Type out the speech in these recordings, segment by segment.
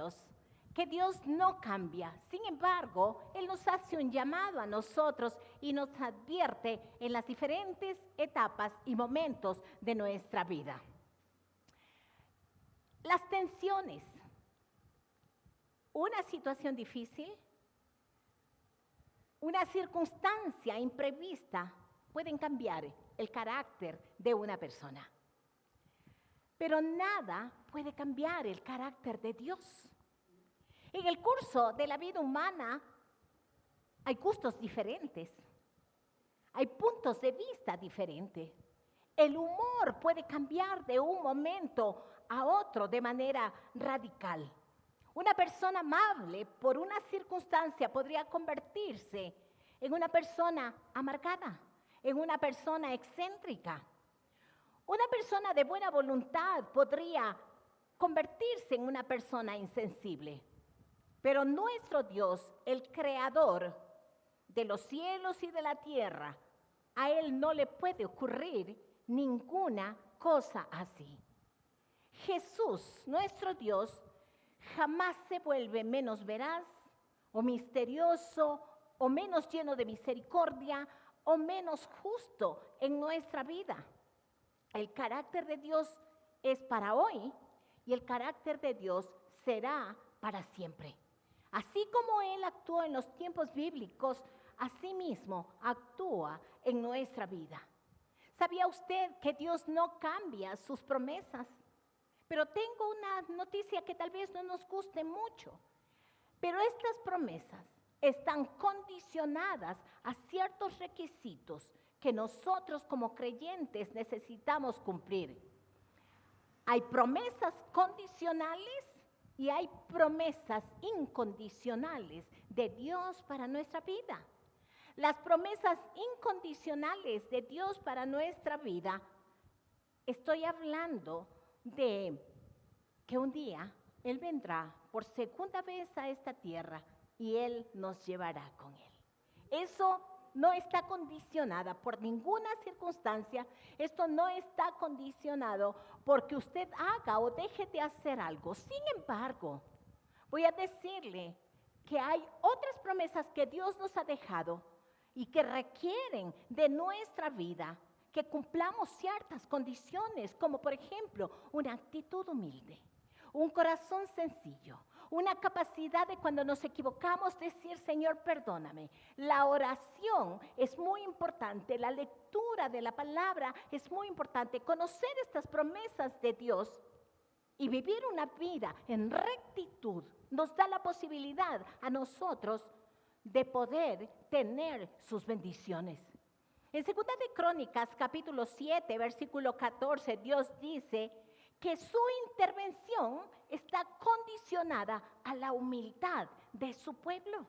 nosotros que Dios no cambia. Sin embargo, Él nos hace un llamado a nosotros y nos advierte en las diferentes etapas y momentos de nuestra vida. Las tensiones, una situación difícil, una circunstancia imprevista pueden cambiar el carácter de una persona. Pero nada puede cambiar el carácter de Dios. En el curso de la vida humana hay gustos diferentes, hay puntos de vista diferentes. El humor puede cambiar de un momento a otro de manera radical. Una persona amable por una circunstancia podría convertirse en una persona amargada, en una persona excéntrica. Una persona de buena voluntad podría convertirse en una persona insensible. Pero nuestro Dios, el creador de los cielos y de la tierra, a Él no le puede ocurrir ninguna cosa así. Jesús, nuestro Dios, jamás se vuelve menos veraz o misterioso o menos lleno de misericordia o menos justo en nuestra vida. El carácter de Dios es para hoy y el carácter de Dios será para siempre. Así como Él actuó en los tiempos bíblicos, así mismo actúa en nuestra vida. ¿Sabía usted que Dios no cambia sus promesas? Pero tengo una noticia que tal vez no nos guste mucho. Pero estas promesas están condicionadas a ciertos requisitos que nosotros como creyentes necesitamos cumplir. Hay promesas condicionales y hay promesas incondicionales de Dios para nuestra vida. Las promesas incondicionales de Dios para nuestra vida, estoy hablando de que un día Él vendrá por segunda vez a esta tierra y Él nos llevará con Él. Eso no está condicionada por ninguna circunstancia, esto no está condicionado porque usted haga o deje de hacer algo. Sin embargo, voy a decirle que hay otras promesas que Dios nos ha dejado y que requieren de nuestra vida que cumplamos ciertas condiciones, como por ejemplo una actitud humilde, un corazón sencillo, una capacidad de cuando nos equivocamos decir, Señor, perdóname. La oración es muy importante, la lectura de la palabra es muy importante, conocer estas promesas de Dios y vivir una vida en rectitud nos da la posibilidad a nosotros de poder tener sus bendiciones. En 2 de Crónicas, capítulo 7, versículo 14, Dios dice que su intervención está condicionada a la humildad de su pueblo.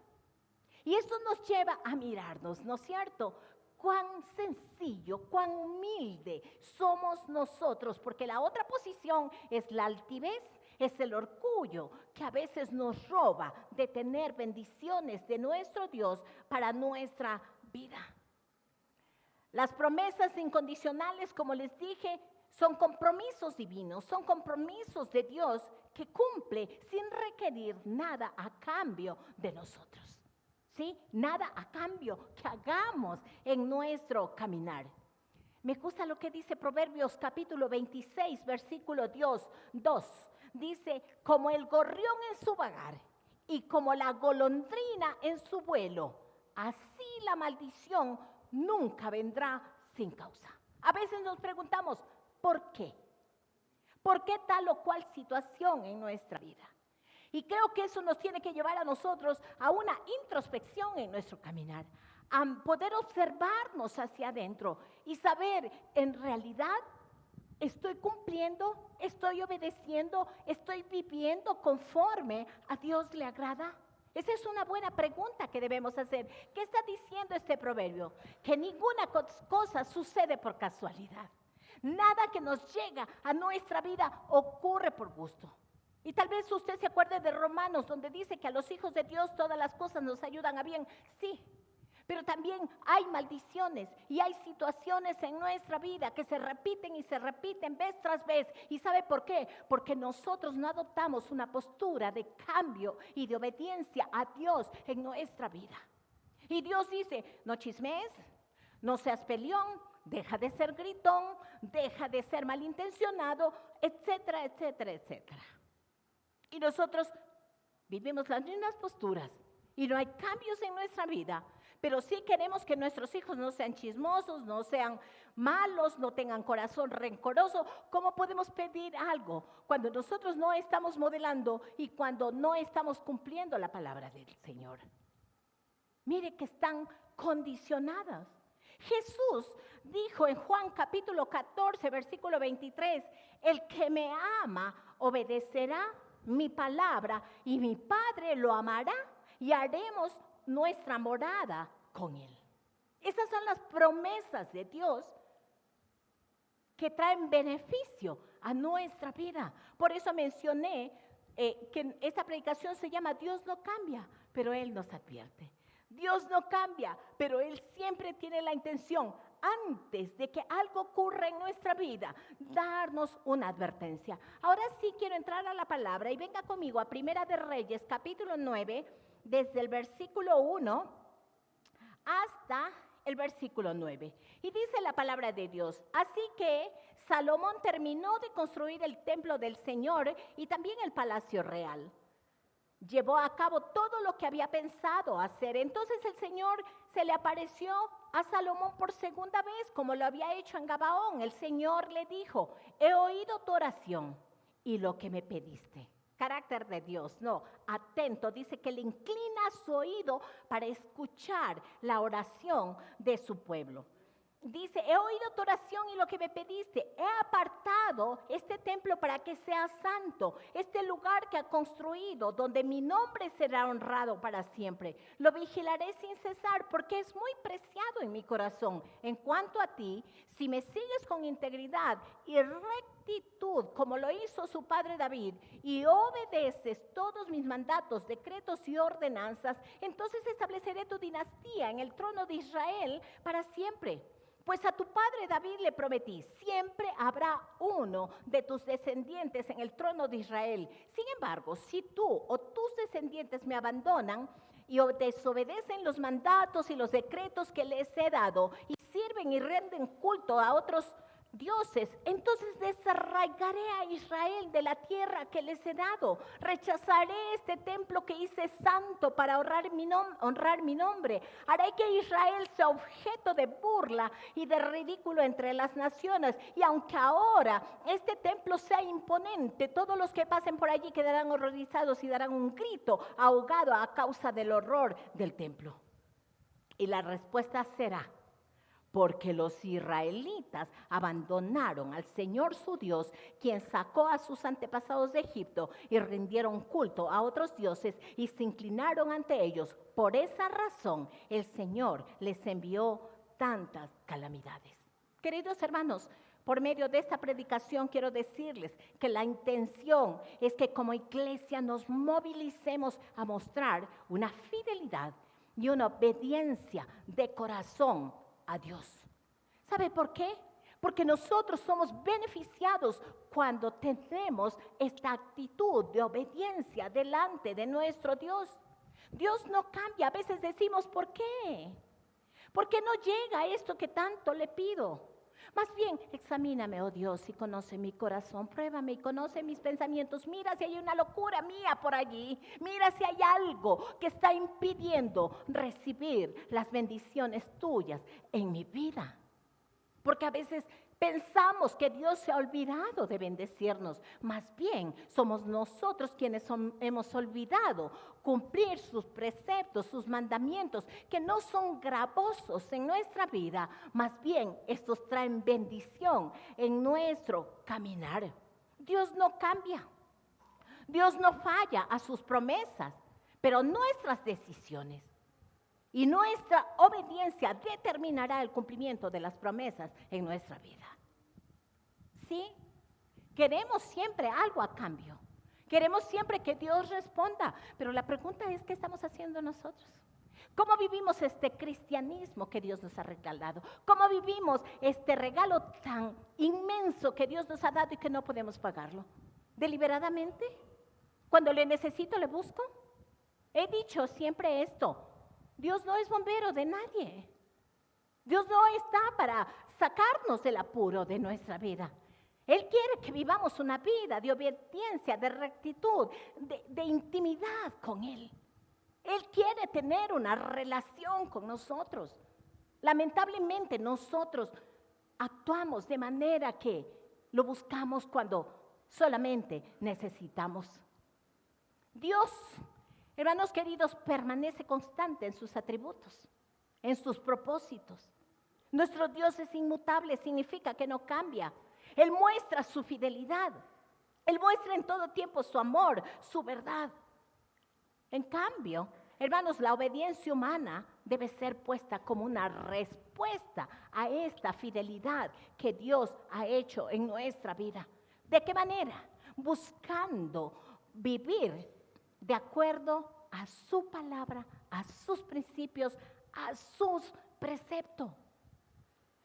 Y esto nos lleva a mirarnos, ¿no es cierto? Cuán sencillo, cuán humilde somos nosotros, porque la otra posición es la altivez, es el orgullo que a veces nos roba de tener bendiciones de nuestro Dios para nuestra vida. Las promesas incondicionales, como les dije, son compromisos divinos, son compromisos de Dios que cumple sin requerir nada a cambio de nosotros. ¿Sí? Nada a cambio que hagamos en nuestro caminar. Me gusta lo que dice Proverbios capítulo 26, versículo 2. Dice, como el gorrión en su vagar y como la golondrina en su vuelo, así la maldición nunca vendrá sin causa. A veces nos preguntamos, ¿por qué? ¿Por qué tal o cual situación en nuestra vida? Y creo que eso nos tiene que llevar a nosotros a una introspección en nuestro caminar, a poder observarnos hacia adentro y saber, en realidad, ¿estoy cumpliendo? ¿Estoy obedeciendo? ¿Estoy viviendo conforme a Dios le agrada? Esa es una buena pregunta que debemos hacer. ¿Qué está diciendo este proverbio? Que ninguna cosa sucede por casualidad. Nada que nos llega a nuestra vida ocurre por gusto. Y tal vez usted se acuerde de Romanos, donde dice que a los hijos de Dios todas las cosas nos ayudan a bien. Sí, Pero también hay maldiciones y hay situaciones en nuestra vida que se repiten y se repiten vez tras vez. ¿Y sabe por qué? Porque nosotros no adoptamos una postura de cambio y de obediencia a Dios en nuestra vida. Y Dios dice, no chismes, no seas peleón, deja de ser gritón, deja de ser malintencionado, etcétera, etcétera, etcétera. Y nosotros vivimos las mismas posturas y no hay cambios en nuestra vida. Pero sí queremos que nuestros hijos no sean chismosos, no sean malos, no tengan corazón rencoroso. ¿Cómo podemos pedir algo cuando nosotros no estamos modelando y cuando no estamos cumpliendo la palabra del Señor? Mire que están condicionadas. Jesús dijo en Juan capítulo 14, versículo 23, el que me ama obedecerá mi palabra y mi Padre lo amará y haremos nuestra morada con Él. Esas son las promesas de Dios que traen beneficio a nuestra vida. Por eso mencioné que esta predicación se llama Dios no cambia, pero Él nos advierte. Dios no cambia, pero Él siempre tiene la intención, antes de que algo ocurra en nuestra vida, darnos una advertencia. Ahora sí quiero entrar a la palabra y venga conmigo a Primera de Reyes, capítulo 9, desde el versículo 1 hasta el versículo 9. Y dice la palabra de Dios, así que Salomón terminó de construir el templo del Señor y también el palacio real. Llevó a cabo todo lo que había pensado hacer. Entonces el Señor se le apareció a Salomón por segunda vez, como lo había hecho en Gabaón. El Señor le dijo, he oído tu oración y lo que me pediste. Carácter de Dios, no, atento, dice que le inclina su oído para escuchar la oración de su pueblo. Dice, he oído tu oración y lo que me pediste, he apartado este templo para que sea santo, este lugar que ha construido, donde mi nombre será honrado para siempre. Lo vigilaré sin cesar porque es muy preciado en mi corazón. En cuanto a ti, si me sigues con integridad y rectitud, como lo hizo su padre David, y obedeces todos mis mandatos, decretos y ordenanzas, entonces estableceré tu dinastía en el trono de Israel para siempre. Pues a tu padre David le prometí, siempre habrá uno de tus descendientes en el trono de Israel. Sin embargo, si tú o tus descendientes me abandonan y desobedecen los mandatos y los decretos que les he dado y sirven y rinden culto a otros dioses, entonces desarraigaré a Israel de la tierra que les he dado. Rechazaré este templo que hice santo para honrar mi nombre. Haré que Israel sea objeto de burla y de ridículo entre las naciones. Y aunque ahora este templo sea imponente, todos los que pasen por allí quedarán horrorizados y darán un grito ahogado a causa del horror del templo. Y la respuesta será, porque los israelitas abandonaron al Señor su Dios, quien sacó a sus antepasados de Egipto, y rindieron culto a otros dioses y se inclinaron ante ellos. Por esa razón el Señor les envió tantas calamidades. Queridos hermanos, por medio de esta predicación quiero decirles que la intención es que como iglesia nos movilicemos a mostrar una fidelidad y una obediencia de corazón a Dios. ¿Sabe por qué? Porque nosotros somos beneficiados cuando tenemos esta actitud de obediencia delante de nuestro Dios. Dios no cambia. A veces decimos, ¿por qué? ¿Por qué no llega esto que tanto le pido? Más bien, examíname, oh Dios, y conoce mi corazón, pruébame y conoce mis pensamientos. Mira si hay una locura mía por allí, mira si hay algo que está impidiendo recibir las bendiciones tuyas en mi vida. Porque a veces pensamos que Dios se ha olvidado de bendecirnos. Más bien, somos nosotros quienes hemos olvidado cumplir sus preceptos, sus mandamientos, que no son gravosos en nuestra vida. Más bien, estos traen bendición en nuestro caminar. Dios no cambia. Dios no falla a sus promesas, pero nuestras decisiones y nuestra obediencia determinará el cumplimiento de las promesas en nuestra vida. ¿Sí? Queremos siempre algo a cambio. Queremos siempre que Dios responda. Pero la pregunta es, ¿qué estamos haciendo nosotros? ¿Cómo vivimos este cristianismo que Dios nos ha regalado? ¿Cómo vivimos este regalo tan inmenso que Dios nos ha dado y que no podemos pagarlo? ¿Deliberadamente? ¿Cuando le necesito, le busco? He dicho siempre esto, Dios no es bombero de nadie. Dios no está para sacarnos del apuro de nuestra vida. Él quiere que vivamos una vida de obediencia, de rectitud, de intimidad con Él. Él quiere tener una relación con nosotros. Lamentablemente nosotros actuamos de manera que lo buscamos cuando solamente necesitamos. Dios, hermanos queridos, permanece constante en sus atributos, en sus propósitos. Nuestro Dios es inmutable, significa que no cambia. Él muestra su fidelidad. Él muestra en todo tiempo su amor, su verdad. En cambio, hermanos, la obediencia humana debe ser puesta como una respuesta a esta fidelidad que Dios ha hecho en nuestra vida. ¿De qué manera? Buscando vivir de acuerdo a su palabra, a sus principios, a sus preceptos.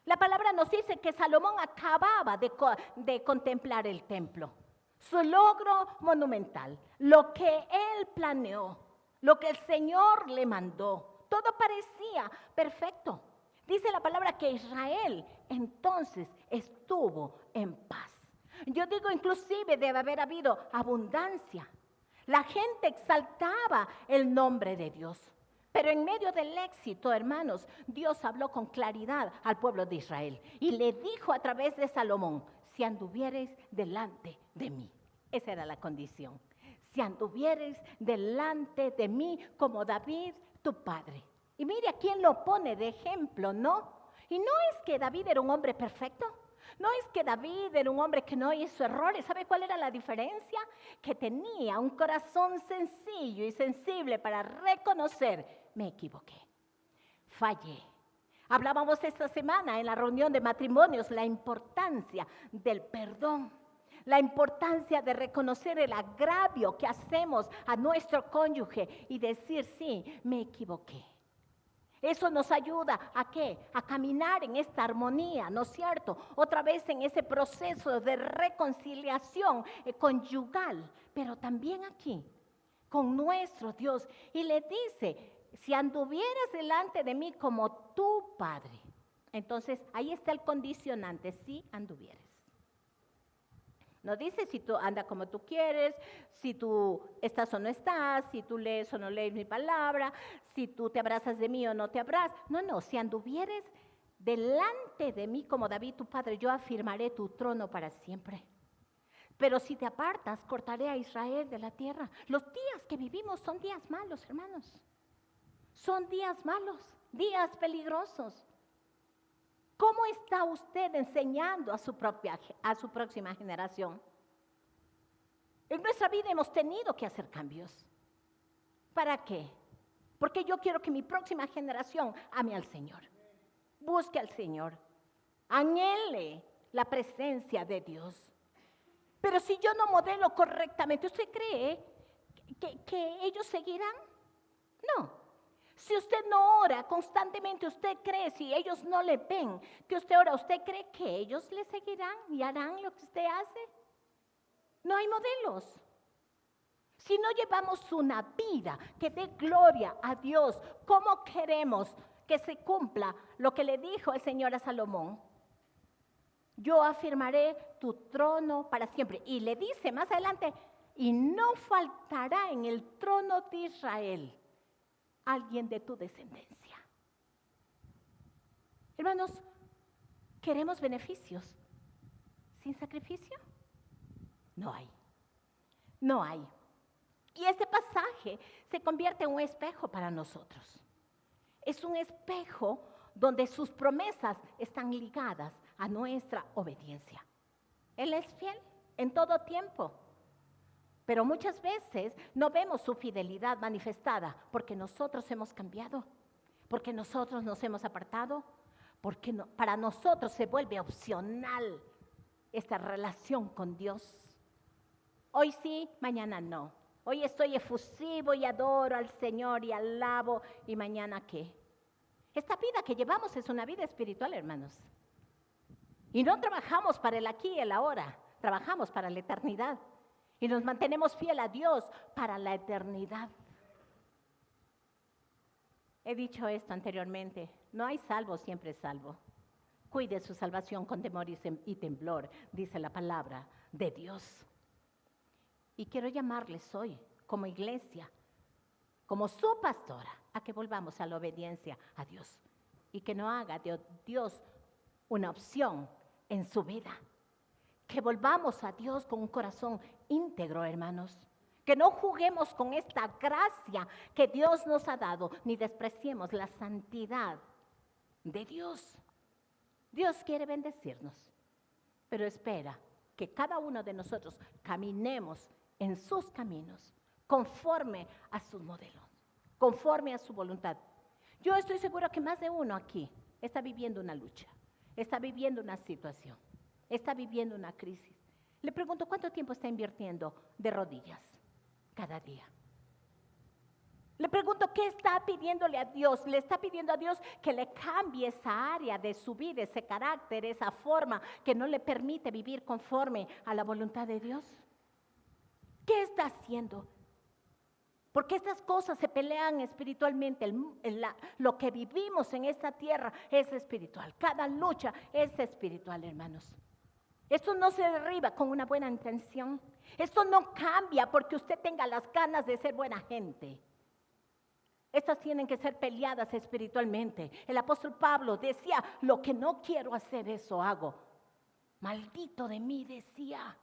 La palabra nos dice que Salomón acababa de contemplar el templo, su logro monumental, lo que él planeó, lo que el Señor le mandó. Todo parecía perfecto. Dice la palabra que Israel entonces estuvo en paz. Yo digo, inclusive debe haber habido abundancia. La gente exaltaba el nombre de Dios. Pero en medio del éxito, hermanos, Dios habló con claridad al pueblo de Israel y le dijo a través de Salomón, si anduvieres delante de mí. Esa era la condición. Si anduvieres delante de mí como David, tu padre. Y mire a quién lo pone de ejemplo, ¿no? Y no es que David era un hombre perfecto. No es que David era un hombre que no hizo errores. ¿Sabe cuál era la diferencia? Que tenía un corazón sencillo y sensible para reconocer, me equivoqué, fallé. Hablábamos esta semana en la reunión de matrimonios la importancia del perdón, la importancia de reconocer el agravio que hacemos a nuestro cónyuge y decir, sí, me equivoqué. Eso nos ayuda ¿a qué? A caminar en esta armonía, ¿no es cierto? Otra vez en ese proceso de reconciliación conyugal, pero también aquí, con nuestro Dios. Y le dice, si anduvieras delante de mí como tu Padre. Entonces, ahí está el condicionante, si anduvieras. No dice si tú andas como tú quieres, si tú estás o no estás, si tú lees o no lees mi palabra, si tú te abrazas de mí o no te abrazas. No, si anduvieres delante de mí como David tu padre, yo afirmaré tu trono para siempre. Pero si te apartas, cortaré a Israel de la tierra. Los días que vivimos son días malos, hermanos. Son días malos, días peligrosos. ¿Cómo está usted enseñando a su próxima generación? En nuestra vida hemos tenido que hacer cambios. ¿Para qué? Porque yo quiero que mi próxima generación ame al Señor. Busque al Señor. Anhele la presencia de Dios. Pero si yo no modelo correctamente, ¿usted cree que ellos seguirán? No. Si usted no ora constantemente, ¿usted cree, si ellos no le ven que usted ora, usted cree que ellos le seguirán y harán lo que usted hace? No hay modelos. Si no llevamos una vida que dé gloria a Dios, ¿cómo queremos que se cumpla lo que le dijo el Señor a Salomón? Yo afirmaré tu trono para siempre. Y le dice más adelante, y no faltará en el trono de Israel alguien de tu descendencia. Hermanos, ¿queremos beneficios sin sacrificio? No hay. No hay. Y este pasaje se convierte en un espejo para nosotros. Es un espejo donde sus promesas están ligadas a nuestra obediencia. Él es fiel en todo tiempo. Pero muchas veces no vemos su fidelidad manifestada porque nosotros hemos cambiado, porque nosotros nos hemos apartado, porque para nosotros se vuelve opcional esta relación con Dios. Hoy sí, mañana no. Hoy estoy efusivo y adoro al Señor y alabo, ¿y mañana qué? Esta vida que llevamos es una vida espiritual, hermanos. Y no trabajamos para el aquí y el ahora, trabajamos para la eternidad. Y nos mantenemos fiel a Dios para la eternidad. He dicho esto anteriormente, no hay salvo, siempre es salvo. Cuide su salvación con temor y temblor, dice la palabra de Dios. Y quiero llamarles hoy, como iglesia, como su pastora, a que volvamos a la obediencia a Dios. Y que no haga de Dios una opción en su vida. Que volvamos a Dios con un corazón íntegro, hermanos. Que no juguemos con esta gracia que Dios nos ha dado, ni despreciemos la santidad de Dios. Dios quiere bendecirnos, pero espera que cada uno de nosotros caminemos en sus caminos, conforme a sus modelos, conforme a su voluntad. Yo estoy segura que más de uno aquí está viviendo una lucha, está viviendo una situación, está viviendo una crisis. Le pregunto, ¿cuánto tiempo está invirtiendo de rodillas cada día? Le pregunto, ¿qué está pidiéndole a Dios? Le está pidiendo a Dios que le cambie esa área de su vida, ese carácter, esa forma que no le permite vivir conforme a la voluntad de Dios. ¿Qué está haciendo? Porque estas cosas se pelean espiritualmente. Lo que vivimos en esta tierra es espiritual. Cada lucha es espiritual, hermanos. Esto no se derriba con una buena intención. Esto no cambia porque usted tenga las ganas de ser buena gente. Estas tienen que ser peleadas espiritualmente. El apóstol Pablo decía, lo que no quiero hacer, eso hago. Maldito de mí, decía.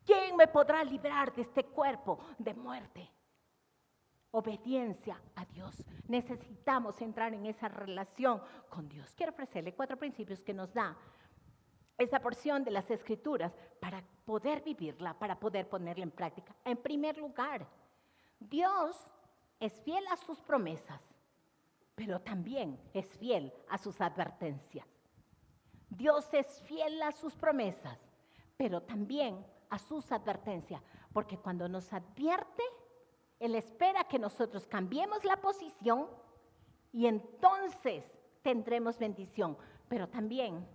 ¿Quién me podrá librar de este cuerpo de muerte? Obediencia a Dios. Necesitamos entrar en esa relación con Dios. Quiero ofrecerle 4 principios que nos da esa porción de las Escrituras para poder vivirla, para poder ponerla en práctica. En primer lugar, Dios es fiel a sus promesas, pero también es fiel a sus advertencias. Dios es fiel a sus promesas, pero también a sus advertencias, porque cuando nos advierte, Él espera que nosotros cambiemos la posición y entonces tendremos bendición. Pero también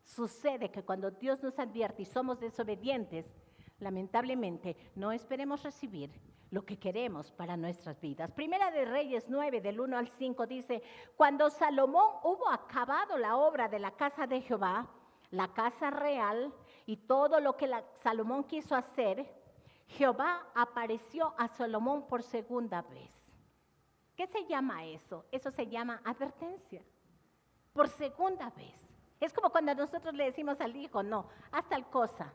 sucede que cuando Dios nos advierte y somos desobedientes, lamentablemente no esperemos recibir lo que queremos para nuestras vidas. Primera de Reyes 9, del 1 al 5 dice, cuando Salomón hubo acabado la obra de la casa de Jehová, la casa real y todo lo que Salomón quiso hacer, Jehová apareció a Salomón por segunda vez. ¿Qué se llama eso? Eso se llama advertencia. Por segunda vez. Es como cuando nosotros le decimos al hijo, no, haz tal cosa.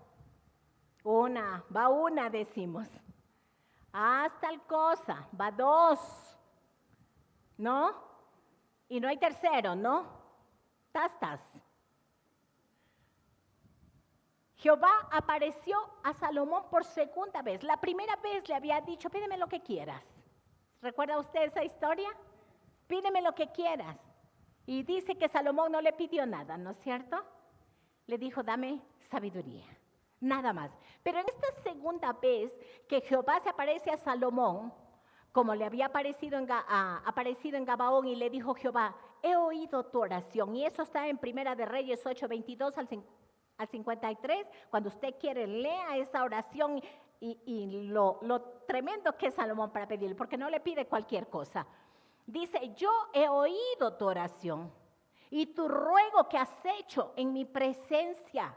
Va una, decimos. Haz tal cosa, va 2. ¿No? Y no hay tercero, ¿no? Tas. Jehová apareció a Salomón por segunda vez. La primera vez le había dicho, pídeme lo que quieras. ¿Recuerda usted esa historia? Pídeme lo que quieras. Y dice que Salomón no le pidió nada, ¿no es cierto? Le dijo, dame sabiduría. Nada más. Pero en esta segunda vez que Jehová se aparece a Salomón, como le había aparecido en Gabaón, y le dijo Jehová, he oído tu oración. Y eso está en Primera de Reyes 8, 22 al 53. Cuando usted quiere, lea esa oración y lo tremendo que es Salomón para pedirle, porque no le pide cualquier cosa. Dice, yo he oído tu oración y tu ruego que has hecho en mi presencia.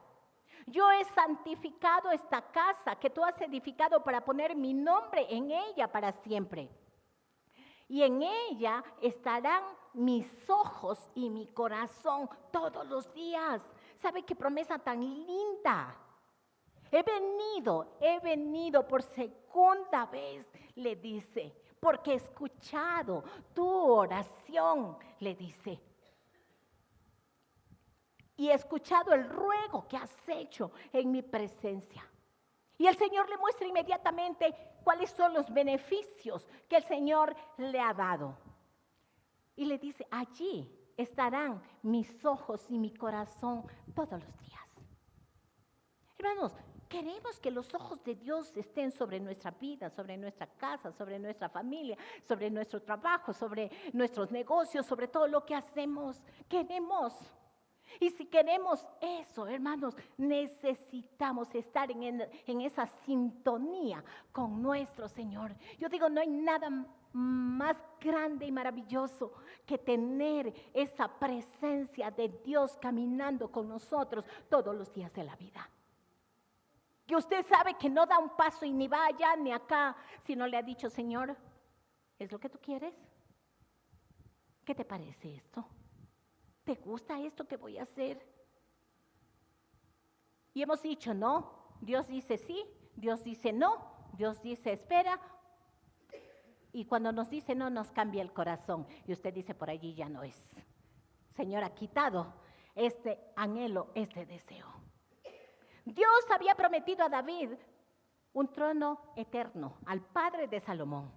Yo he santificado esta casa que tú has edificado para poner mi nombre en ella para siempre. Y en ella estarán mis ojos y mi corazón todos los días. ¿Sabe qué promesa tan linda? He venido por segunda vez, le dice, porque he escuchado tu oración, le dice. Y he escuchado el ruego que has hecho en mi presencia. Y el Señor le muestra inmediatamente cuáles son los beneficios que el Señor le ha dado. Y le dice, allí estarán mis ojos y mi corazón todos los días. Hermanos, queremos que los ojos de Dios estén sobre nuestra vida, sobre nuestra casa, sobre nuestra familia, sobre nuestro trabajo, sobre nuestros negocios, sobre todo lo que hacemos. Queremos. Y si queremos eso, hermanos, necesitamos estar en esa sintonía con nuestro Señor. Yo digo, no hay nada más grande y maravilloso que tener esa presencia de Dios caminando con nosotros todos los días de la vida. Que usted sabe que no da un paso y ni va allá ni acá, sino le ha dicho, Señor, ¿es lo que tú quieres? ¿Qué te parece esto? ¿Te gusta esto que voy a hacer? Y hemos dicho no, Dios dice sí, Dios dice no, Dios dice espera. Y cuando nos dice no, nos cambia el corazón. Y usted dice, por allí ya no es. Señor, ha quitado este anhelo, este deseo. Dios había prometido a David un trono eterno, al padre de Salomón.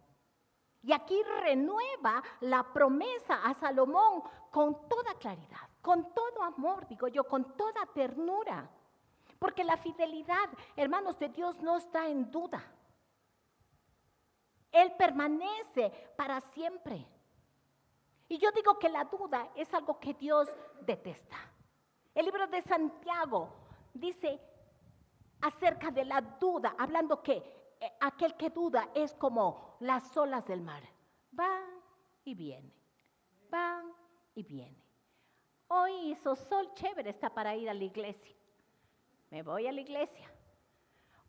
Y aquí renueva la promesa a Salomón con toda claridad, con todo amor, digo yo, con toda ternura. Porque la fidelidad, hermanos, de Dios no está en duda. Él permanece para siempre. Y yo digo que la duda es algo que Dios detesta. El libro de Santiago dice acerca de la duda, hablando que aquel que duda es como las olas del mar. Va y viene, va y viene. Hoy hizo sol, chévere, está para ir a la iglesia. Me voy a la iglesia.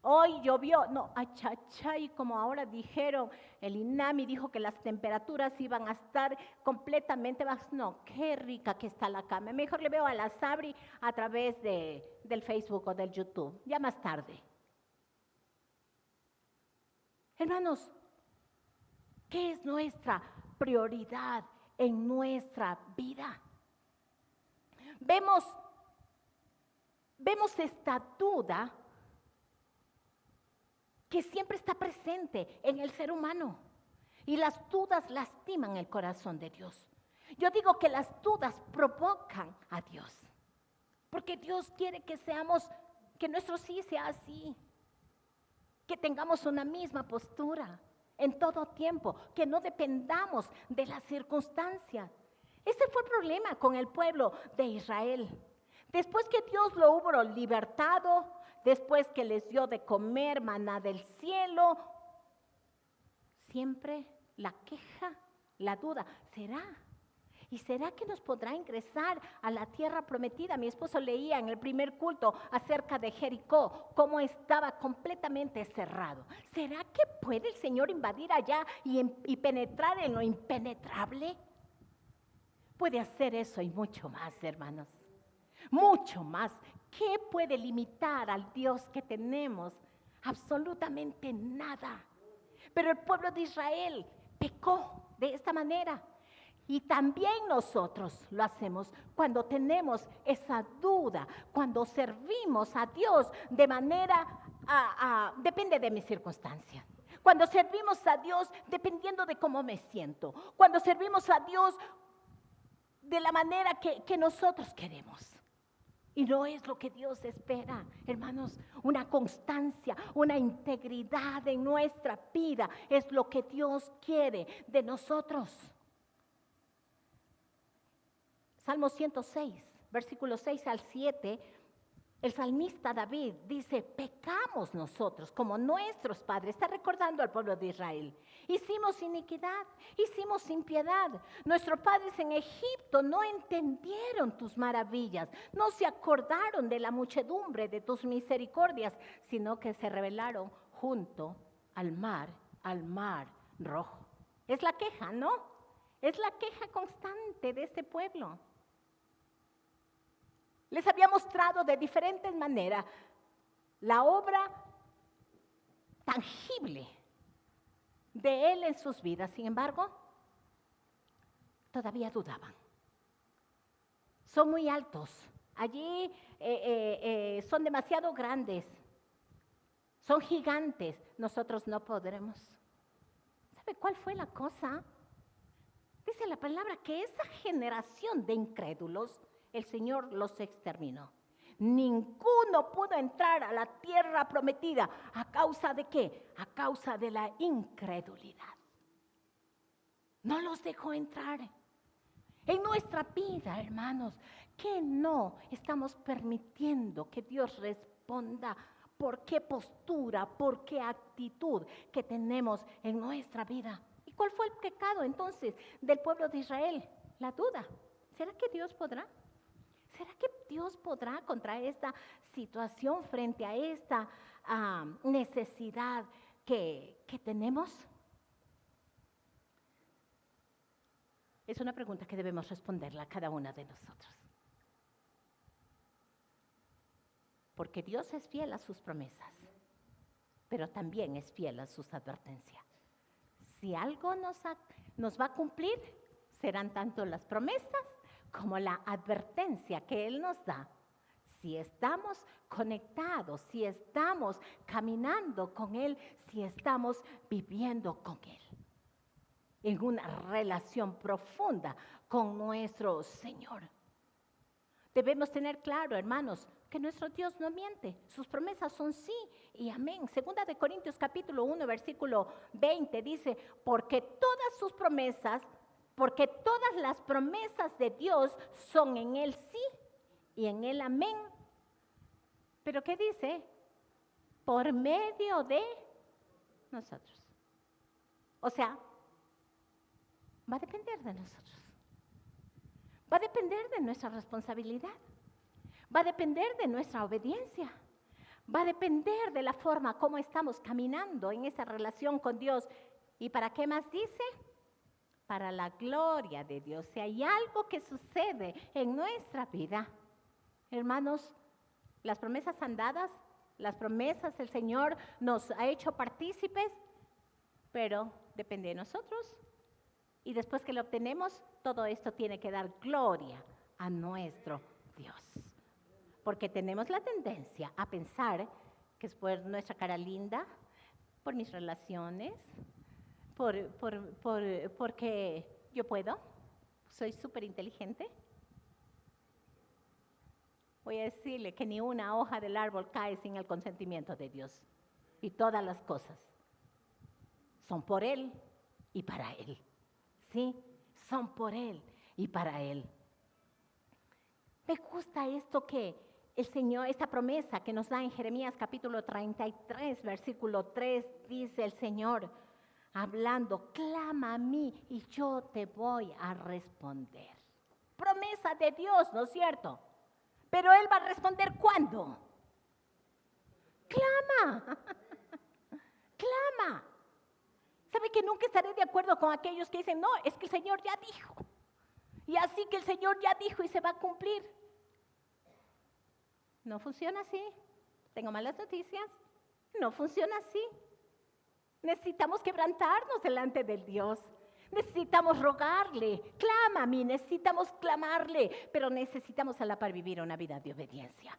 Hoy llovió, no, achachay, como ahora dijeron, el INAMI dijo que las temperaturas iban a estar completamente bajas. No, qué rica que está la cama. Mejor le veo a la Sabri a través del Facebook o del YouTube, ya más tarde. Hermanos, ¿qué es nuestra prioridad en nuestra vida? Vemos esta duda que siempre está presente en el ser humano. Y las dudas lastiman el corazón de Dios. Yo digo que las dudas provocan a Dios. Porque Dios quiere que que nuestro sí sea así. Que tengamos una misma postura en todo tiempo. Que no dependamos de las circunstancias. Ese fue el problema con el pueblo de Israel. Después que Dios lo hubo libertado, después que les dio de comer maná del cielo, siempre la queja, la duda, ¿será? ¿Y será que nos podrá ingresar a la tierra prometida? Mi esposo leía en el primer culto acerca de Jericó, cómo estaba completamente cerrado. ¿Será que puede el Señor invadir allá y penetrar en lo impenetrable? Puede hacer eso y mucho más, hermanos. Mucho más. ¿Qué puede limitar al Dios que tenemos? Absolutamente nada. Pero el pueblo de Israel pecó de esta manera. Y también nosotros lo hacemos cuando tenemos esa duda, cuando servimos a Dios de manera, depende de mis circunstancias. Cuando servimos a Dios dependiendo de cómo me siento. Cuando servimos a Dios de la manera que nosotros queremos. Y no es lo que Dios espera, hermanos. Una constancia, una integridad en nuestra vida es lo que Dios quiere de nosotros. Salmo 106, versículos 6 al 7, el salmista David dice, pecamos nosotros como nuestros padres. Está recordando al pueblo de Israel. Hicimos iniquidad, hicimos impiedad. Nuestros padres en Egipto no entendieron tus maravillas, no se acordaron de la muchedumbre de tus misericordias, sino que se rebelaron junto al mar rojo. Es la queja, ¿no? Es la queja constante de este pueblo. Les había mostrado de diferentes maneras la obra tangible de Él en sus vidas. Sin embargo, todavía dudaban. Son muy altos. Allí son demasiado grandes. Son gigantes. Nosotros no podremos. ¿Sabe cuál fue la cosa? Dice la palabra que esa generación de incrédulos, el Señor los exterminó. Ninguno pudo entrar a la tierra prometida. ¿A causa de qué? A causa de la incredulidad. No los dejó entrar. En nuestra vida, hermanos, ¿qué no estamos permitiendo que Dios responda? ¿Por qué postura, por qué actitud que tenemos en nuestra vida? ¿Y cuál fue el pecado entonces del pueblo de Israel? La duda. ¿Será que Dios podrá? ¿Será que Dios podrá contra esta situación, frente a esta necesidad que tenemos? Es una pregunta que debemos responderla a cada una de nosotros. Porque Dios es fiel a sus promesas, pero también es fiel a sus advertencias. Si algo nos va a cumplir, serán tanto las promesas como la advertencia que Él nos da. Si estamos conectados, si estamos caminando con Él, si estamos viviendo con Él, en una relación profunda con nuestro Señor. Debemos tener claro, hermanos, que nuestro Dios no miente. Sus promesas son sí y amén. Segunda de Corintios capítulo 1, versículo 20 dice, porque todas las promesas de Dios son en Él sí y en Él amén. ¿Pero qué dice? Por medio de nosotros. O sea, va a depender de nosotros. Va a depender de nuestra responsabilidad. Va a depender de nuestra obediencia. Va a depender de la forma como estamos caminando en esa relación con Dios. ¿Y para qué más dice? Para la gloria de Dios. Si hay algo que sucede en nuestra vida, hermanos, las promesas han dadas, las promesas el Señor nos ha hecho partícipes, pero depende de nosotros. Y después que lo obtenemos, todo esto tiene que dar gloria a nuestro Dios. Porque tenemos la tendencia a pensar que es por nuestra cara linda, por mis relaciones, porque yo puedo, soy súper inteligente. Voy a decirle que ni una hoja del árbol cae sin el consentimiento de Dios. Y todas las cosas son por Él y para Él. ¿Sí? Son por Él y para Él. Me gusta esto que el Señor, esta promesa que nos da en Jeremías capítulo 33, versículo 3, dice el Señor, hablando, clama a mí y yo te voy a responder. Promesa de Dios, ¿no es cierto? Pero Él va a responder ¿cuándo? Clama, clama. ¿Sabe que nunca estaré de acuerdo con aquellos que dicen, no, es que el Señor ya dijo? Y así que el Señor ya dijo y se va a cumplir. No funciona así. Tengo malas noticias. No funciona así. Necesitamos quebrantarnos delante del Dios. Necesitamos rogarle. Clama a mí, necesitamos clamarle. Pero necesitamos a la par vivir una vida de obediencia.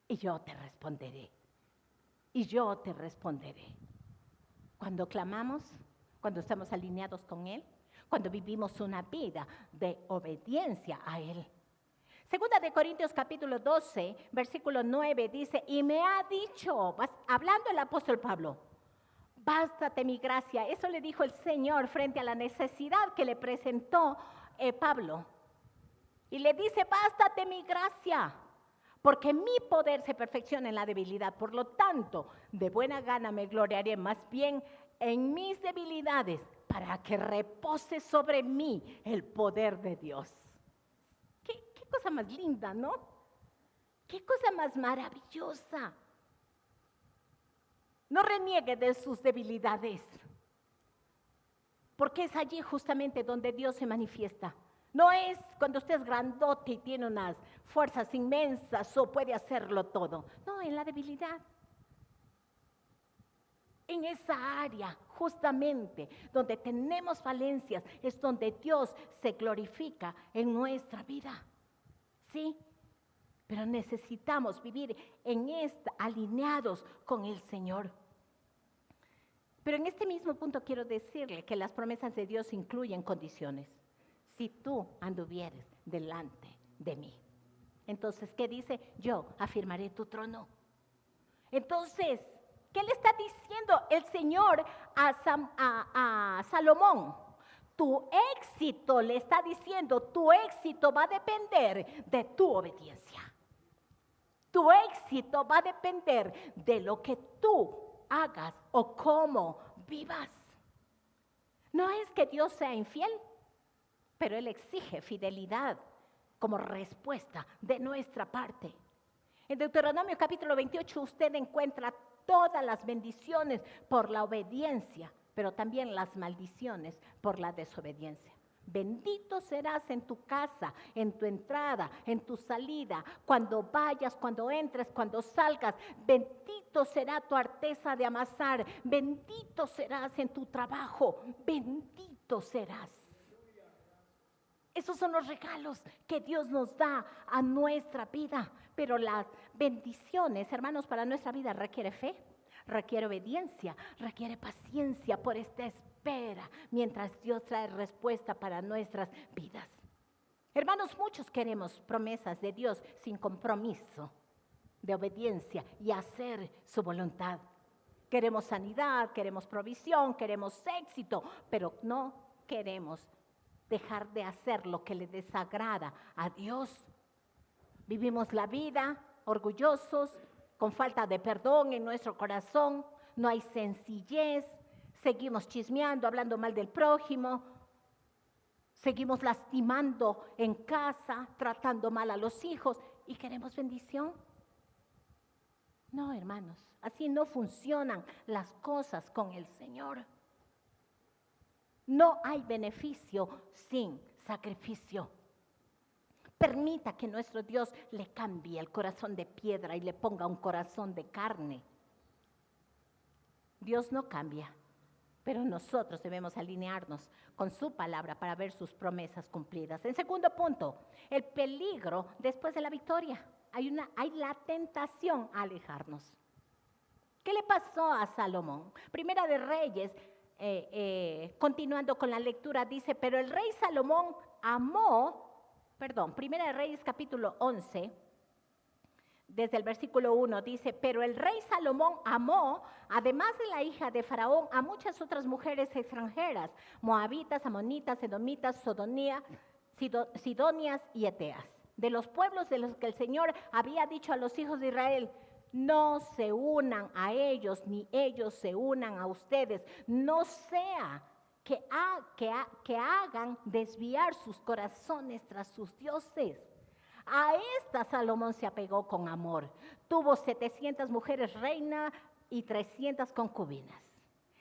Y yo te responderé. Y yo te responderé. Cuando clamamos, cuando estamos alineados con Él, cuando vivimos una vida de obediencia a Él. Segunda de Corintios capítulo 12, versículo 9 dice, y me ha dicho, hablando el apóstol Pablo, bástate mi gracia. Eso le dijo el Señor frente a la necesidad que le presentó Pablo. Y le dice, bástate mi gracia, porque mi poder se perfecciona en la debilidad. Por lo tanto, de buena gana me gloriaré más bien en mis debilidades, para que repose sobre mí el poder de Dios. ¿Qué cosa más linda, ¿no? Qué cosa más maravillosa. No reniegue de sus debilidades, porque es allí justamente donde Dios se manifiesta. No es cuando usted es grandote y tiene unas fuerzas inmensas o puede hacerlo todo. No, en la debilidad. En esa área, justamente, donde tenemos falencias, es donde Dios se glorifica en nuestra vida. ¿Sí? Pero necesitamos vivir alineados con el Señor. Pero en este mismo punto quiero decirle que las promesas de Dios incluyen condiciones. Si tú anduvieres delante de mí. Entonces, ¿qué dice? Yo afirmaré tu trono. Entonces, ¿qué le está diciendo el Señor a Salomón? Tu éxito, le está diciendo, tu éxito va a depender de tu obediencia. Tu éxito va a depender de lo que tú hagas o cómo vivas. No es que Dios sea infiel, pero Él exige fidelidad como respuesta de nuestra parte. En Deuteronomio capítulo 28 usted encuentra todas las bendiciones por la obediencia, pero también las maldiciones por la desobediencia. Bendito serás en tu casa, en tu entrada, en tu salida, cuando vayas, cuando entres, cuando salgas. Bendito será tu arteza de amasar, bendito serás en tu trabajo, bendito serás. Esos son los regalos que Dios nos da a nuestra vida. Pero las bendiciones, hermanos, para nuestra vida requiere fe, requiere obediencia, requiere paciencia por esta espera, mientras Dios trae respuesta para nuestras vidas. Hermanos, muchos queremos promesas de Dios sin compromiso de obediencia y hacer su voluntad. Queremos sanidad, queremos provisión, queremos éxito, pero no queremos dejar de hacer lo que le desagrada a Dios. Vivimos la vida orgullosos, con falta de perdón en nuestro corazón, no hay sencillez, seguimos chismeando, hablando mal del prójimo, seguimos lastimando en casa, tratando mal a los hijos y queremos bendición. No, hermanos, así no funcionan las cosas con el Señor. No hay beneficio sin sacrificio. Permita que nuestro Dios le cambie el corazón de piedra y le ponga un corazón de carne. Dios no cambia, pero nosotros debemos alinearnos con su palabra para ver sus promesas cumplidas. En segundo punto, el peligro después de la victoria. Hay la tentación a alejarnos. ¿Qué le pasó a Salomón? Primera de Reyes, continuando con la lectura, dice, pero el rey Salomón Primera de Reyes capítulo 11, desde el versículo 1 dice, pero el rey Salomón amó, además de la hija de Faraón, a muchas otras mujeres extranjeras, moabitas, amonitas, edomitas, sidonias y eteas, de los pueblos de los que el Señor había dicho a los hijos de Israel, no se unan a ellos, ni ellos se unan a ustedes, no sea que hagan desviar sus corazones tras sus dioses. A esta Salomón se apegó con amor. Tuvo 700 mujeres reinas y 300 concubinas.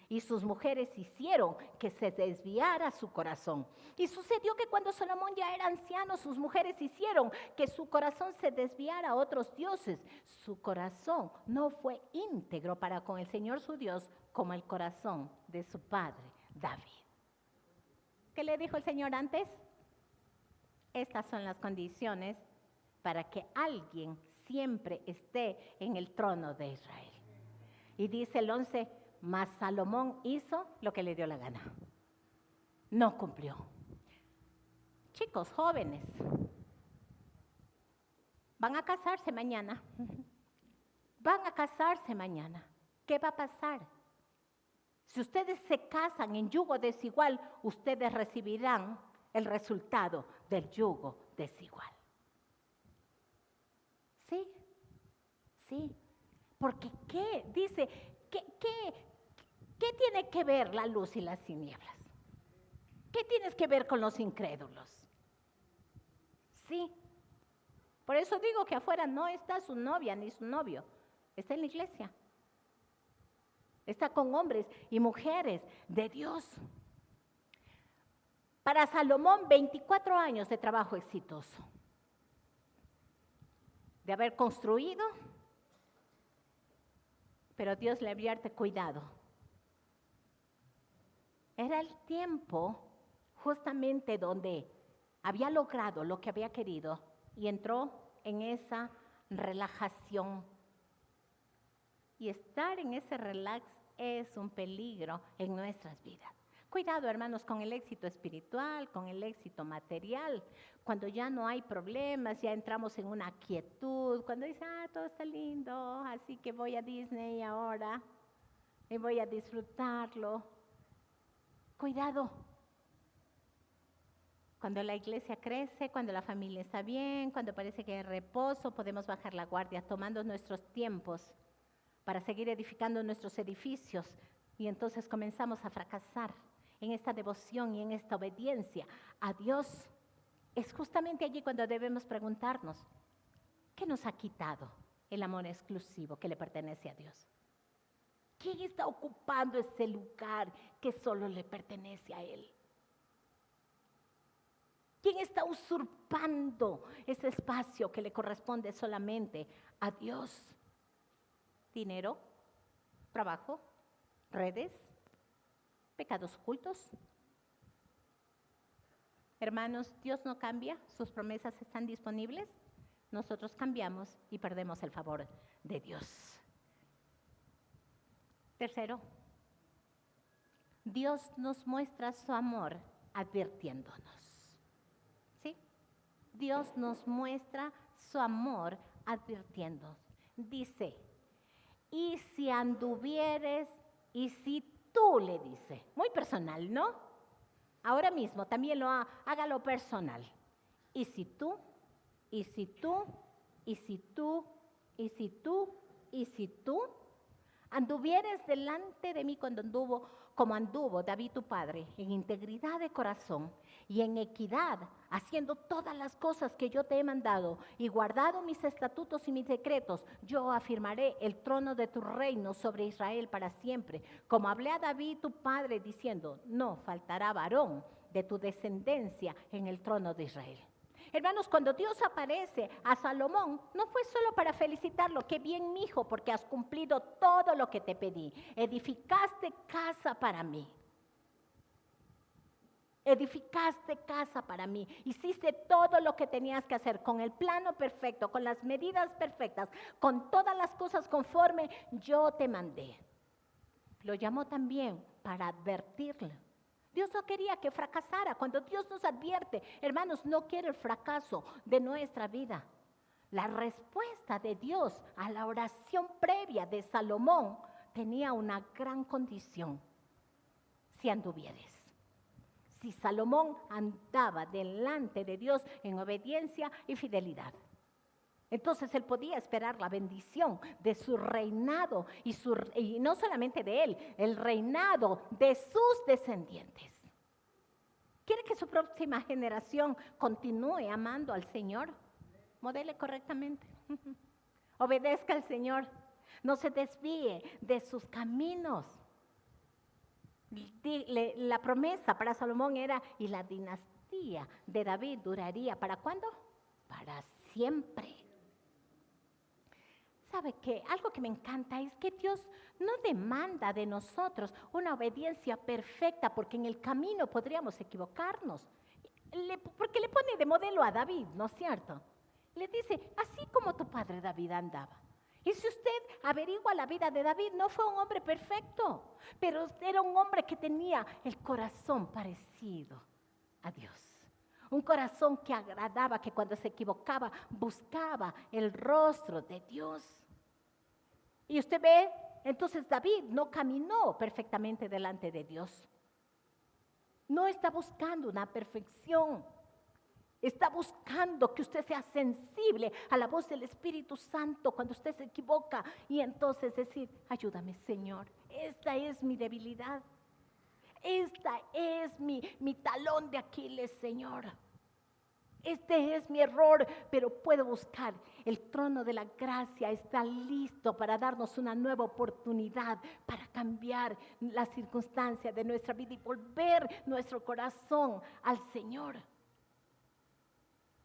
Y sus mujeres hicieron que se desviara su corazón. Y sucedió que cuando Salomón ya era anciano, sus mujeres hicieron que su corazón se desviara a otros dioses. Su corazón no fue íntegro para con el Señor su Dios como el corazón de su padre David. ¿Qué le dijo el Señor antes? Estas son las condiciones para que alguien siempre esté en el trono de Israel. Y dice el 11, mas Salomón hizo lo que le dio la gana. No cumplió. Chicos, jóvenes, van a casarse mañana. Van a casarse mañana. ¿Qué va a pasar? Si ustedes se casan en yugo desigual, ustedes recibirán el resultado del yugo desigual. Sí. Porque ¿qué? Dice, ¿qué tiene que ver la luz y las tinieblas? ¿Qué tienes que ver con los incrédulos? Sí. Por eso digo que afuera no está su novia ni su novio. Está en la iglesia. Está con hombres y mujeres de Dios. Para Salomón, 24 años de trabajo exitoso. De haber construido, pero Dios le advierte, cuidado. Era el tiempo justamente donde había logrado lo que había querido y entró en esa relajación. Y estar en ese relax es un peligro en nuestras vidas. Cuidado, hermanos, con el éxito espiritual, con el éxito material. Cuando ya no hay problemas, ya entramos en una quietud. Cuando dice, todo está lindo, así que voy a Disney ahora y voy a disfrutarlo. Cuidado. Cuando la iglesia crece, cuando la familia está bien, cuando parece que hay reposo, podemos bajar la guardia tomando nuestros tiempos para seguir edificando nuestros edificios y entonces comenzamos a fracasar en esta devoción y en esta obediencia a Dios. Es justamente allí cuando debemos preguntarnos, ¿qué nos ha quitado el amor exclusivo que le pertenece a Dios? ¿Quién está ocupando ese lugar que solo le pertenece a Él? ¿Quién está usurpando ese espacio que le corresponde solamente a Dios? Dinero, trabajo, redes, pecados ocultos. Hermanos, Dios no cambia, sus promesas están disponibles. Nosotros cambiamos y perdemos el favor de Dios. Tercero, Dios nos muestra su amor advirtiéndonos. ¿Sí? Dios nos muestra su amor advirtiéndonos. Dice, y si anduvieres, y si tú le dice, muy personal, ¿no? Ahora mismo también hágalo personal. Y si tú, y si tú, y si tú, y si tú, y si tú, anduvieres delante de mí como anduvo David tu padre, en integridad de corazón y en equidad, haciendo todas las cosas que yo te he mandado y guardado mis estatutos y mis decretos, yo afirmaré el trono de tu reino sobre Israel para siempre. Como hablé a David tu padre diciendo, no faltará varón de tu descendencia en el trono de Israel. Hermanos, cuando Dios aparece a Salomón, no fue solo para felicitarlo, qué bien, mijo, porque has cumplido todo lo que te pedí. Edificaste casa para mí. Edificaste casa para mí. Hiciste todo lo que tenías que hacer con el plano perfecto, con las medidas perfectas, con todas las cosas conforme yo te mandé. Lo llamó también para advertirle. Dios no quería que fracasara. Cuando Dios nos advierte, hermanos, no quiere el fracaso de nuestra vida. La respuesta de Dios a la oración previa de Salomón tenía una gran condición. Si anduvieres. Si Salomón andaba delante de Dios en obediencia y fidelidad. Entonces él podía esperar la bendición de su reinado y no solamente de él, el reinado de sus descendientes. ¿Quiere que su próxima generación continúe amando al Señor? Modele correctamente. Obedezca al Señor. No se desvíe de sus caminos. La promesa para Salomón era, y la dinastía de David duraría, ¿para cuándo? Para siempre. ¿Sabe qué? Algo que me encanta es que Dios no demanda de nosotros una obediencia perfecta, porque en el camino podríamos equivocarnos. Porque le pone de modelo a David, ¿no es cierto? Le dice, así como tu padre David andaba. Y si usted averigua la vida de David, no fue un hombre perfecto, pero era un hombre que tenía el corazón parecido a Dios. Un corazón que agradaba, que cuando se equivocaba buscaba el rostro de Dios. Y usted ve, entonces David no caminó perfectamente delante de Dios. No está buscando una perfección. Está buscando que usted sea sensible a la voz del Espíritu Santo cuando usted se equivoca. Y entonces decir, ayúdame, Señor, esta es mi debilidad. Esta es mi talón de Aquiles, Señor. Este es mi error, pero puedo buscar. El trono de la gracia está listo para darnos una nueva oportunidad para cambiar las circunstancias de nuestra vida y volver nuestro corazón al Señor.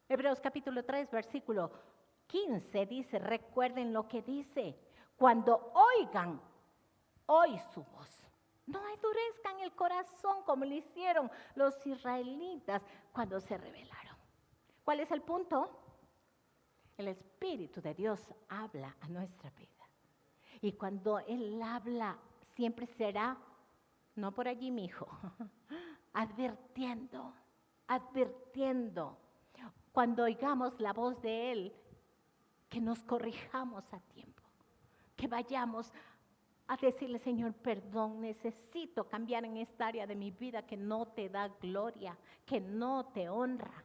Hebreos capítulo 3, versículo 15 dice, recuerden lo que dice, cuando oigan hoy su voz. No endurezcan el corazón como lo hicieron los israelitas cuando se rebelaron. ¿Cuál es el punto? El Espíritu de Dios habla a nuestra vida. Y cuando Él habla, siempre será No por allí, mi hijo. Advirtiendo, advirtiendo. Cuando oigamos la voz de Él, que nos corrijamos a tiempo. Que vayamos a decirle, Señor, perdón, necesito cambiar en esta área de mi vida que no te da gloria, que no te honra.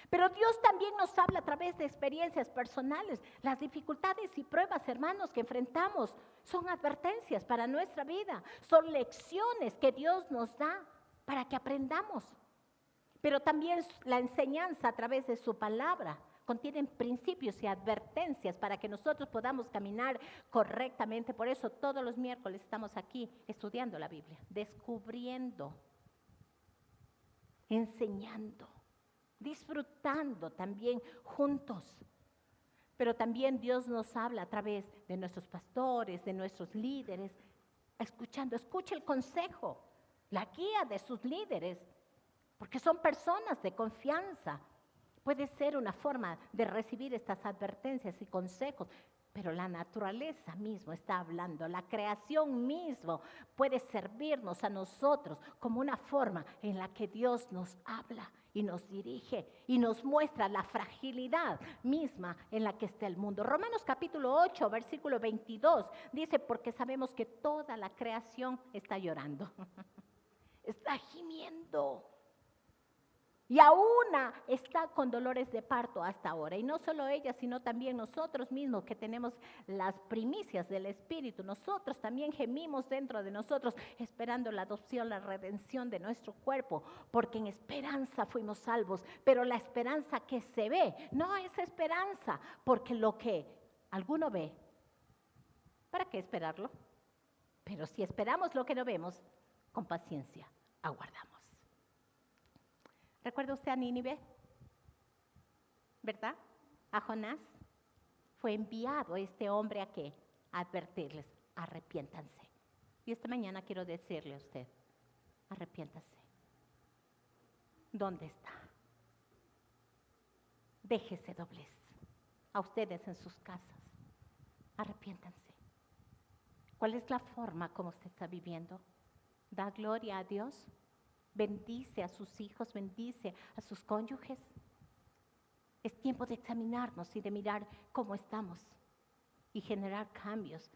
Pero Dios también nos habla a través de experiencias personales. Las dificultades y pruebas, hermanos, que enfrentamos son advertencias para nuestra vida. Son lecciones que Dios nos da para que aprendamos. Pero también la enseñanza a través de su palabra contienen principios y advertencias para que nosotros podamos caminar correctamente. Por eso todos los miércoles estamos aquí estudiando la Biblia, descubriendo, enseñando, disfrutando también juntos. Pero también Dios nos habla a través de nuestros pastores, de nuestros líderes, escuche el consejo, la guía de sus líderes, porque son personas de confianza. Puede ser una forma de recibir estas advertencias y consejos, pero la naturaleza misma está hablando, la creación misma puede servirnos a nosotros como una forma en la que Dios nos habla y nos dirige y nos muestra la fragilidad misma en la que está el mundo. Romanos capítulo 8, versículo 22 dice, porque sabemos que toda la creación está llorando, está gimiendo. Y aún está con dolores de parto hasta ahora. Y no solo ella, sino también nosotros mismos que tenemos las primicias del Espíritu. Nosotros también gemimos dentro de nosotros, esperando la adopción, la redención de nuestro cuerpo. Porque en esperanza fuimos salvos. Pero la esperanza que se ve no es esperanza. Porque lo que alguno ve, ¿para qué esperarlo? Pero si esperamos lo que no vemos, con paciencia aguardamos. ¿Recuerda usted a Nínive? ¿Verdad? A Jonás. Fue enviado este hombre a qué? A advertirles, arrepiéntanse. Y esta mañana quiero decirle a usted, arrepiéntase. ¿Dónde está? Déjese doblez. A ustedes en sus casas, arrepiéntanse. ¿Cuál es la forma como usted está viviendo? ¿Da gloria a Dios? ¿Bendice a sus hijos? ¿Bendice a sus cónyuges? Es tiempo de examinarnos y de mirar cómo estamos y generar cambios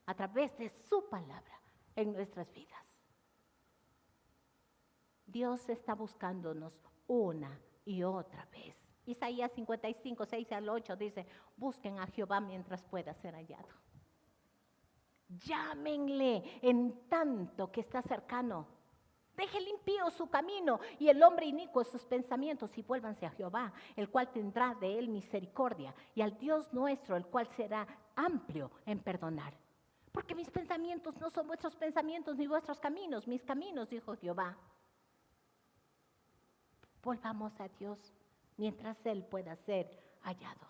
a través de su palabra en nuestras vidas. Dios está buscándonos una y otra vez. Isaías 55, 6 al 8 dice, busquen a Jehová mientras pueda ser hallado. Llámenle en tanto que está cercano. Deje el impío su camino y el hombre inicuo sus pensamientos y vuélvanse a Jehová, el cual tendrá de él misericordia, y al Dios nuestro, el cual será amplio en perdonar. Porque mis pensamientos no son vuestros pensamientos ni vuestros caminos, mis caminos, dijo Jehová. Volvamos a Dios mientras Él pueda ser hallado.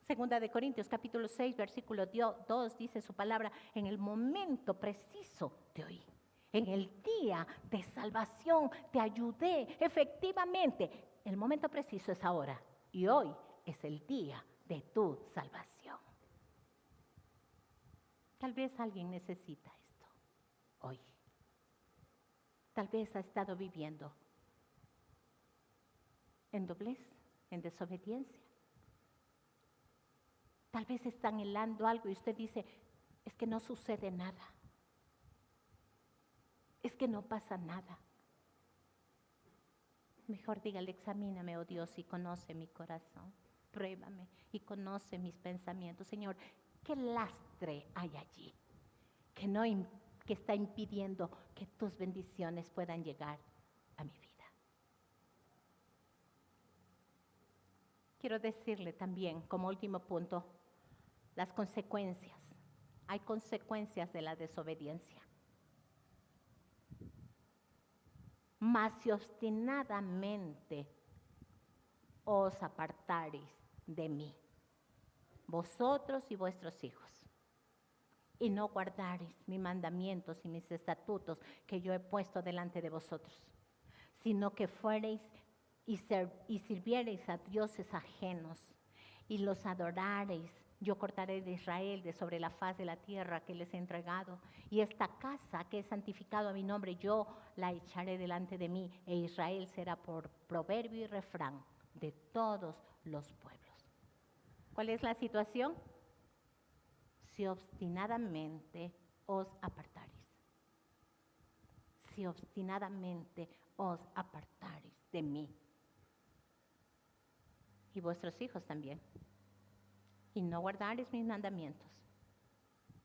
Segunda de Corintios capítulo 6, versículo 2 dice su palabra, en el momento preciso te oí. En el día de salvación te ayudé. Efectivamente, el momento preciso es ahora. Y hoy es el día de tu salvación. Tal vez alguien necesita esto hoy. Tal vez ha estado viviendo en doblez, en desobediencia. Tal vez está anhelando algo y usted dice, es que no sucede nada. Es que no pasa nada. Mejor dígale, examíname, oh Dios, y conoce mi corazón. Pruébame y conoce mis pensamientos. Señor, ¿qué lastre hay allí que está impidiendo que tus bendiciones puedan llegar a mi vida? Quiero decirle también, como último punto, las consecuencias. Hay consecuencias de la desobediencia. Mas si obstinadamente os apartareis de mí, vosotros y vuestros hijos, y no guardareis mis mandamientos y mis estatutos que yo he puesto delante de vosotros, sino que fuereis y sirviereis a dioses ajenos y los adorareis Yo cortaré de Israel de sobre la faz de la tierra que les he entregado, y esta casa que he santificado a mi nombre, yo la echaré delante de mí, e Israel será por proverbio y refrán de todos los pueblos. ¿Cuál es la situación? Si obstinadamente os apartareis. Si obstinadamente os apartareis de mí. Y vuestros hijos también. Y no guardareis mis mandamientos.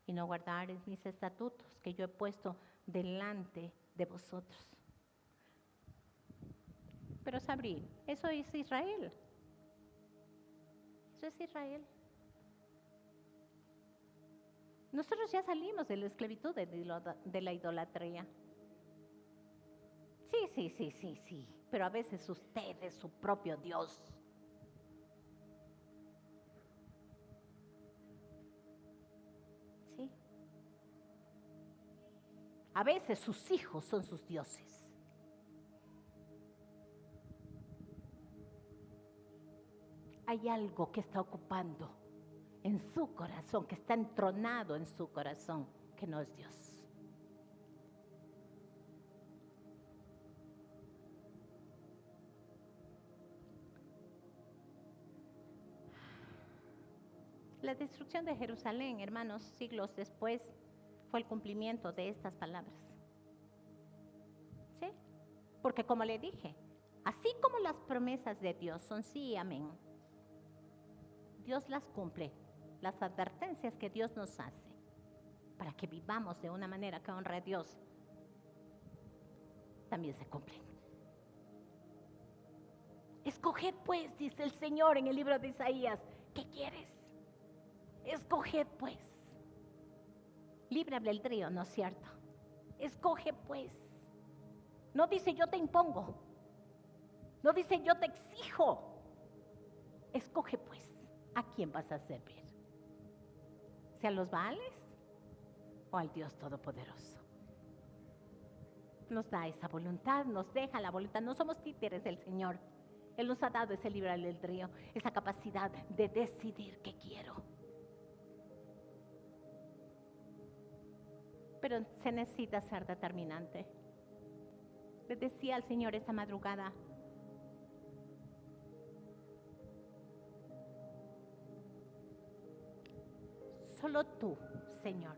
Y no guardareis mis estatutos que yo he puesto delante de vosotros. Pero Sabri, eso es Israel. Eso es Israel. Nosotros ya salimos de la esclavitud de la idolatría. Sí. Pero a veces usted es su propio Dios. Sí. A veces sus hijos son sus dioses. Hay algo que está ocupando en su corazón, que está entronado en su corazón, que no es Dios. La destrucción de Jerusalén, hermanos, siglos después, fue el cumplimiento de estas palabras. ¿Sí? Porque como le dije, así como las promesas de Dios son sí y amén, Dios las cumple. Las advertencias que Dios nos hace para que vivamos de una manera que honre a Dios, también se cumplen. Escoged pues, dice el Señor en el libro de Isaías, ¿qué quieres? Escoged pues. Libre albedrío, ¿no es cierto? Escoge pues. No dice yo te impongo. No dice yo te exijo. Escoge pues a quién vas a servir. ¿Si a los Baales o al Dios Todopoderoso? Nos da esa voluntad, nos deja la voluntad. No somos títeres del Señor. Él nos ha dado ese libre albedrío, esa capacidad de decidir qué quiero. Pero se necesita ser determinante. Le decía al Señor esta madrugada, solo tú, Señor,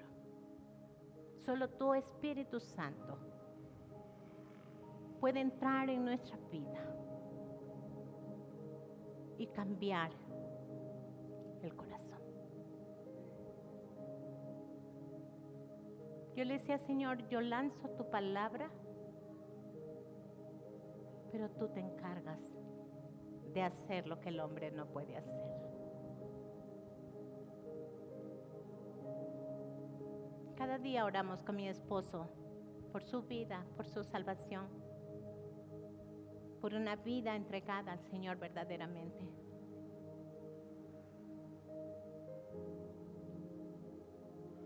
solo tú, Espíritu Santo, puede entrar en nuestra vida y cambiar el corazón. Yo le decía, Señor, yo lanzo tu palabra, pero tú te encargas de hacer lo que el hombre no puede hacer. Cada día oramos con mi esposo por su vida, por su salvación, por una vida entregada al Señor verdaderamente.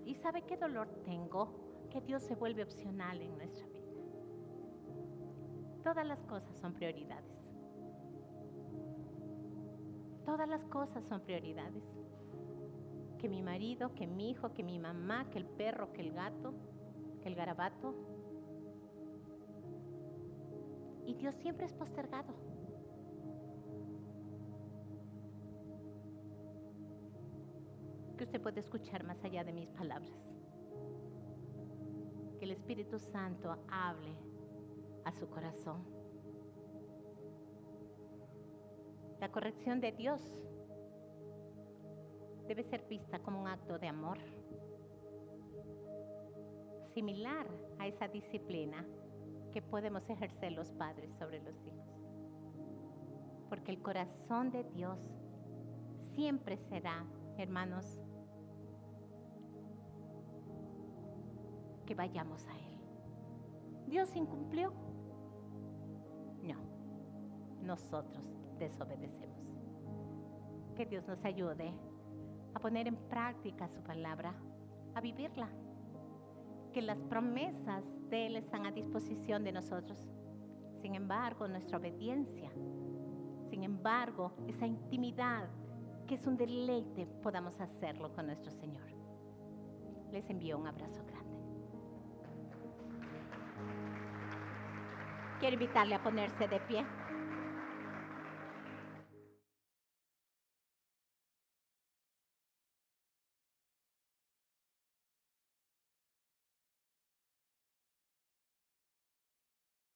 ¿Y sabe qué dolor tengo? Que Dios se vuelve opcional en nuestra vida. Todas las cosas son prioridades. Todas las cosas son prioridades. Que mi marido, que mi hijo, que mi mamá, que el perro, que el gato, que el garabato. Y Dios siempre es postergado. Que usted puede escuchar más allá de mis palabras. Que el Espíritu Santo hable a su corazón. La corrección de Dios debe ser vista como un acto de amor, similar a esa disciplina que podemos ejercer los padres sobre los hijos. Porque el corazón de Dios siempre será, hermanos, que vayamos a Él. ¿Dios incumplió? No, nosotros desobedecemos. Que Dios nos ayude a poner en práctica su palabra, a vivirla. Que las promesas de Él están a disposición de nosotros. Sin embargo, nuestra obediencia, sin embargo, esa intimidad que es un deleite podamos hacerlo con nuestro Señor. Les envío un abrazo grande. Quiero invitarle a ponerse de pie.